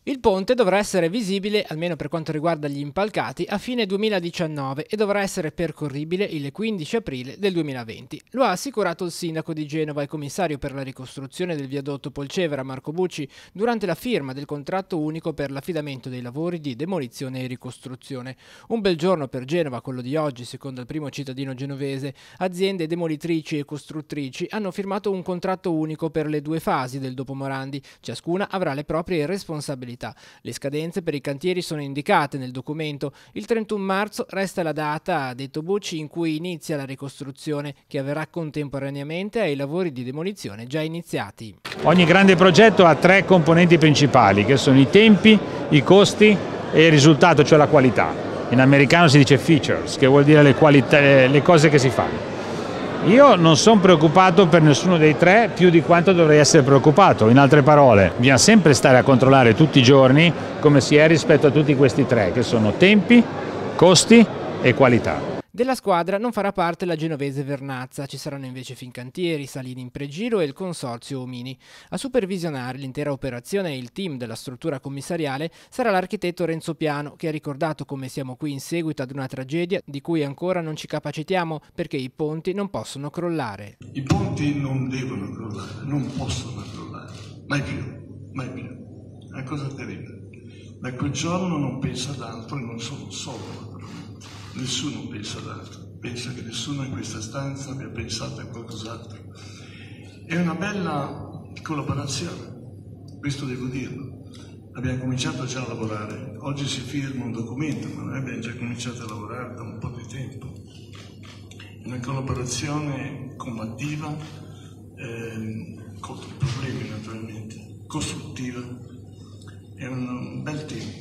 Il ponte dovrà essere visibile, almeno per quanto riguarda gli impalcati, a fine 2019 e dovrà essere percorribile il 15 aprile del 2020. Lo ha assicurato il sindaco di Genova e commissario per la ricostruzione del viadotto Polcevera Marco Bucci durante la firma del contratto unico per l'affidamento dei lavori di demolizione e ricostruzione. Un bel giorno per Genova, quello di oggi, secondo il primo cittadino genovese. Aziende demolitrici e costruttrici hanno firmato un contratto unico per le 2 fasi del dopo Morandi. Ciascuna avrà le proprie responsabilità. Le scadenze per i cantieri sono indicate nel documento. Il 31 marzo resta la data, ha detto Bucci, in cui inizia la ricostruzione, che avverrà contemporaneamente ai lavori di demolizione già iniziati. Ogni grande progetto ha 3 componenti principali, che sono i tempi, i costi e il risultato, cioè la qualità. In americano si dice features, che vuol dire le cose che si fanno. Io non sono preoccupato per nessuno dei 3 più di quanto dovrei essere preoccupato. In altre parole, bisogna sempre stare a controllare tutti i giorni come si è rispetto a tutti questi 3, che sono tempi, costi e qualità. Della squadra non farà parte la genovese Vernazza, ci saranno invece Fincantieri, Salini in Pregiro e il consorzio Omini. A supervisionare l'intera operazione e il team della struttura commissariale sarà l'architetto Renzo Piano, che ha ricordato come siamo qui in seguito ad una tragedia di cui ancora non ci capacitiamo perché i ponti non possono crollare. I ponti non devono crollare, non possono crollare, mai più, mai più. È una cosa terribile. Da quel giorno non pensa ad altro e non sono solo. Nessuno pensa ad altro, pensa che nessuno in questa stanza abbia pensato a qualcos'altro. È una bella collaborazione, questo devo dirlo. Abbiamo cominciato già a lavorare, oggi si firma un documento, ma noi abbiamo già cominciato a lavorare da un po' di tempo. Una collaborazione combattiva, contro i problemi naturalmente, costruttiva, è un bel tempo.